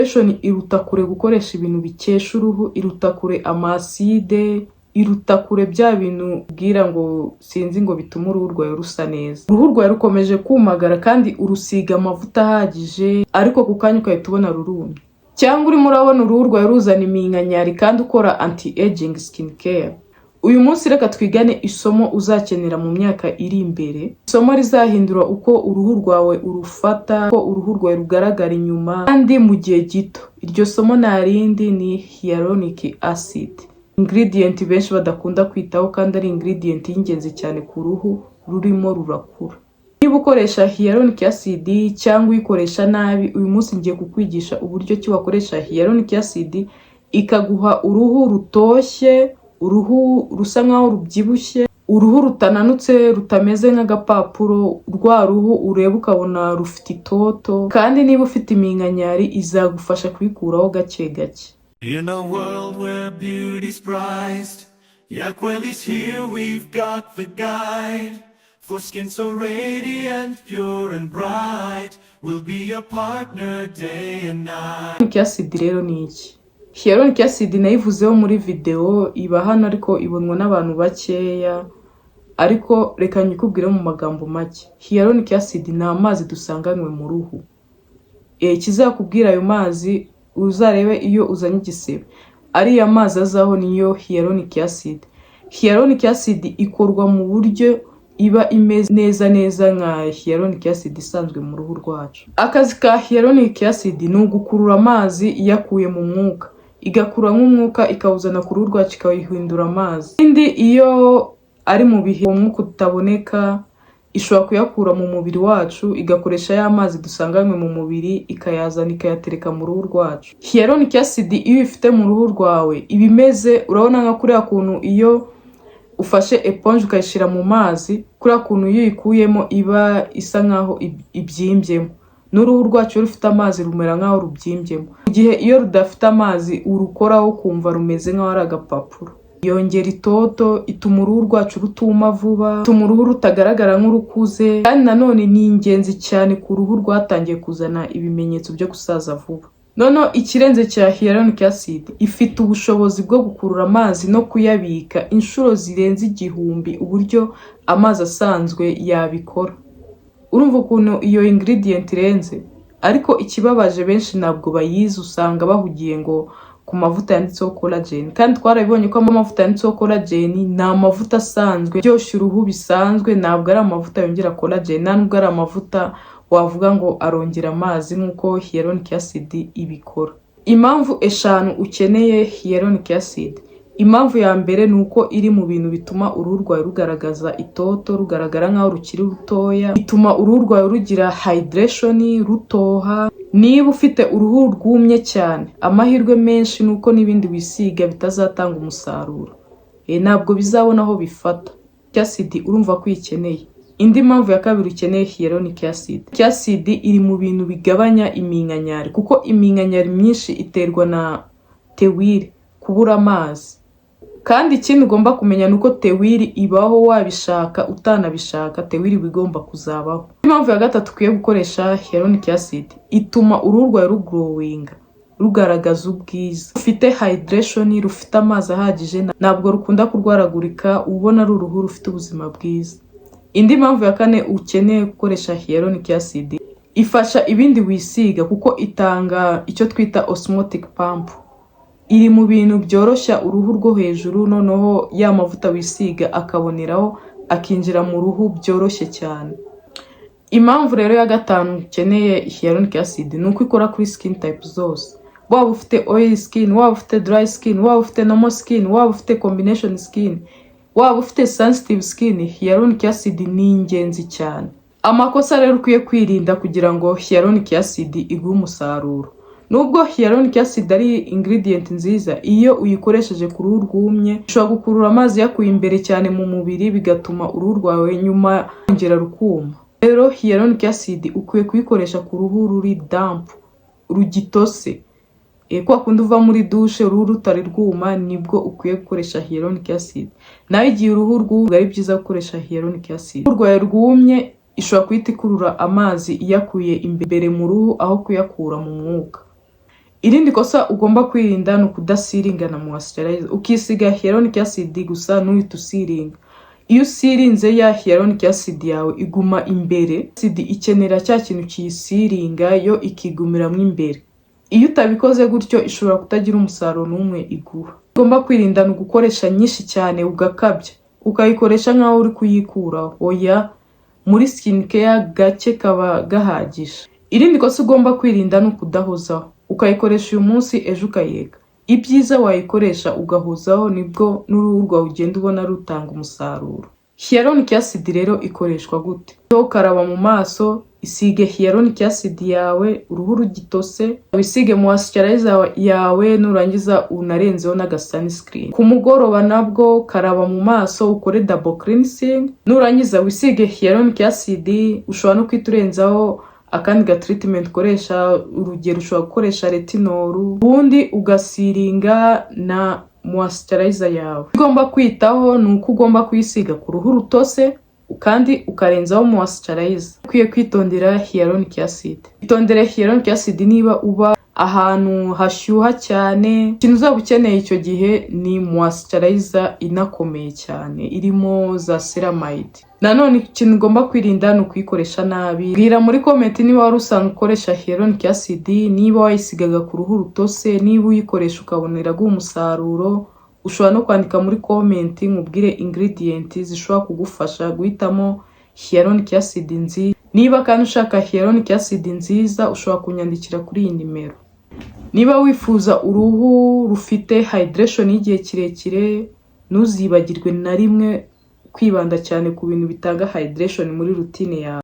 foundation iruta kure gukoresha ibintu bikesha uruhu, iruta kure amaside, iruta kure bya bintu bwira ngo sinzi ngo bituma uruhu rwawe rusa neza. Uruhu rwawe rukomeje kumagara kandi urusiga amavuta ahagije ariko ku kanya ukahita ubona rurumye, cyangwa urimo urabona uruhu rwawe ruzana iminkanyari kandi ukora anti aging skin care. Uyu munsi reka twigane isomo uzakenera mu myaka iri imbere, isomo rizahindura uko uruhu rwawe urufata, uko uruhu rwawe rugaragara inyuma kandi mu gihe gito. Iryo somo narindi ni hyaluronic acid, ingredient benshi badakunda kwitaho kandi ari ingredient y'ingenzi cyane ku ruhu rurimo rurakura. Niba ukoresha hyaluronic acid cyangwa uyikoresha nabi, uyu munsi ngiye kukwigisha uburyo ki wakoresha hyaluronic acid ikaguha uruhu rutoshye, uruhu rusa nkaho rubyibushye, uruhu rutananutse rutameze nk'agapapuro, rwa ruhu ureba ukabona rufite itoto, kandi niba ufite iminkanyari izagufasha kubikuraho gake gake. In a world where beauty's prized, Yakwel is here, we've got the guide. For skin so radiant, pure and bright, we'll be your partner day and night. Hyaluronic acid rero ni iki? Hyaluronic acid nayivuzeho muri video, iba hano ariko ibonwa n'abantu bakeya, ariko reka nyikubwire mu magambo make. Hyaluronic acid ni amazi dusanganywe mu ruhu. Ikizakubwira ayo mazi uzarebe iyo uzanye igisebe, ariya mazi azaho niyo hyaluronic acid. Hyaluronic acid ikorwa mu buryo iba imeze neza nka hyaluronic acid isanzwe mu ruhu rwacu. Akazi ka hyaluronic acid ni ugukurura amazi iyakuye mu mwuka, igakura nk'umwuka ikawuzana ku ruhu rwacu ikawihindura amazi. Indi iyo ari mu bihe umwuka utaboneka, ishobora kuyakura mu mubiri wacu igakoresha ya mazi dusanganywe mu mubiri ikayazana ikayatereka mu ruhu rwacu. Hyaluronic acid iyo ifite mu ruhu rwawe ibimeze, urabona nka kuriya kuntu iyo ufashe eponge ukayishira mu mazi, kuriya kuntu iyo ikuyemo iba isa nkaho ibyimbyemo, n'uruhu rwacu rufite amazi rumera nkaho rubyimbyemo. Igihe iyo rudafite amazi urukoraho kumva rumeze nkaho ari agapapuro. Yongera itoto, ituma uruhu rwacu rutuma vuba, ituma uruhu rutagaragara nk'urukuze, kandi nanone ni ingenzi cyane ku ruhu rwatangiye kuzana ibimenyetso byo gusaza vuba. Noneho ikirenze cya hyaluronic acid, ifite ubushobozi bwo gukurura amazi no kuyabika inshuro zirenze 1000 uburyo amazi asanzwe yabikora. Urumva ukuntu iyo ingredient irenze, ariko ikibabaje benshi ntabwo bayizi, usanga bahugiye ngo ku mavuta yanditseho collagen, kandi twarabibonye ko amavuta yanditseho collagen ni amavuta asanzwe byosha uruhu bisanzwe, ntabwo ari amavuta yongera collagen, ntabwo ari amavuta wavuga ngo arongera amazi nk'uko hyaluronic acid ibikora. Impamvu eshanu ukeneye hyaluronic acid. Impamvu ya mbere ni uko iri mu bintu bituma uruhu rwawe rugaragaza itoto, rugaragara nkaho rukiri rutoya, bituma uruhu rwawe rugira hydration, rutoha. Niba ufite uruhu rwumye cyane, amahirwe menshi nuko n'ibindi wisiga bitazatanga umusaruro, ntabwo bizabona aho bifata. Acid urumva ko ikeneye. Indi mpamvu ya kabiri ukeneye hyaluronic acid. Acid iri mu bintu bigabanya iminkanyari, kuko iminkanyari myinshi iterwa na tewire, kubura amazi. Kandi ikindi ugomba kumenya nuko tewire ibaho wabishaka utanabishaka, tewire bigomba kuzabaho. Impamvu ya gatatu ukwiye gukoresha hyaluronic acid, ituma uruhu rwawe rugrowinga, rugaragaza ubwiza, rufite hydration, rufite amazi ahagije, ntabwo rukunda kurwaragurika, ubona ari uruhu rufite ubuzima bwiza. Indi mpamvu ya kane ukeneye gukoresha hyaluronic acid, ifasha ibindi wisiga kuko itanga icyo twita osmotic pump. Iri mu bintu byoroshya uruhu rwo hejuru, noneho ya mavuta wisiga akaboneraho akinjira mu ruhu byoroshye cyane. Impamvu rero ya gatanu ukeneye hyaluronic acid ni uko ikora kuri skin type zose. Waba ufite oily skin, waba ufite dry skin, waba ufite normal skin, waba ufite combination skin, waba ufite sensitive skin, hyaluronic acid ni ingenzi cyane. Amakosa rero ukwiye kwirinda kugira ngo hyaluronic acid iguhe umusaruro. Nubwo hyaluronic acid ari ingredient nziza, iyo uyikoresheje ku ruhu rwumye ushobora gukurura amazi yakuye imbere cyane mu mubiri, bigatuma uruhu rwawe nyuma rwongera rukuma. Rero hyaluronic acid ukwiye kuyikoresha ku ruhu ruri damp, rugitose. Kwa kundi uva muri douche uruhu rutari rwuma, nibwo ukwiye gukoresha hyaluronic acid. Nawe igihe uruhu rwumye ari byiza gukoresha hyaluronic acid. Uruhu rwawe rwumye ishobora kuhita ikurura amazi iyakuye imbere mu ruhu aho kuyakura mu mwuka. Irindi kosa ugomba kwirinda ni ukudasiringa na moisturizer. Ukisiga hyaluronic acid gusa ntuhite usiringa. Iyo usirinze ya hyaluronic acid yawe iguma imbere. Acid ikenera cya kintu kiyisiringa yo ikigumiramo imbere. Iyo utabikoze gutyo ishobora kutagira umusaruro n'umwe iguha. Ugomba kwirinda no gukoresha nyinshi cyane ugakabya. Ukayikoresha nkaho uri kuyikuraho. Oya, muri skin care gake kaba gahagije. Irindi kosa ugomba kwirinda ni ukudahozaho. Ukayikoresha uyu munsi ejo ukayeka. Ibyiza wayikoresha ugahozaho nibwo n'uruhu rwawe ugenda ubona rutanga umusaruro. Hyaluronic acid rero ikoreshwa gute? Ukaraba mu maso, isige hyaluronic acid yawe, uruhu rugitose, wisige moisturizer yawe, nurangiza unarenzeho n'aga sunscreen. Ku mugoroba nabwo karaba mu maso, ukore double cleansing, nurangiza wisige hyaluronic acid, ushobora no kwiturenzaho akandi ga treatment ukoresha, urugero ushobora gukoresha retinol, ubundi ugasiringa na moisturizer yawe. Ugomba kwitaho ni uko ugomba kuyisiga ku ruhu rutose kandi ukarenzaho moisturizer. Ukwiye kwitondera hyaluronic acid. Itondere hyaluronic acid niba uba ahantu hashyuha cyane. Ikintu uzaba ukeneye icyo gihe ni moisturizer inakomeye cyane irimo za ceramide. Nanone ikintu ugomba kwirinda ni ukuyikoresha nabi. Bwira muri comment niba wari usanzwe ukoresha hyaluronic acid, niba wayisigaga ku ruhu rutose, niba uyikoresha ukabonera umusaruro. Ushobora no kwandika muri comment nkubwire ingredients zishobora kugufasha guhitamo hyaluronic acid nziza. Niba kandi ushaka hyaluronic acid nziza ushobora kunyandikira kuri iyi nimero. Niba wifuza uruhu rufite hydration y'igihe kirekire, ntuzibagirwe na rimwe kwibanda cyane ku bintu bitanga hydration muri routine yawe.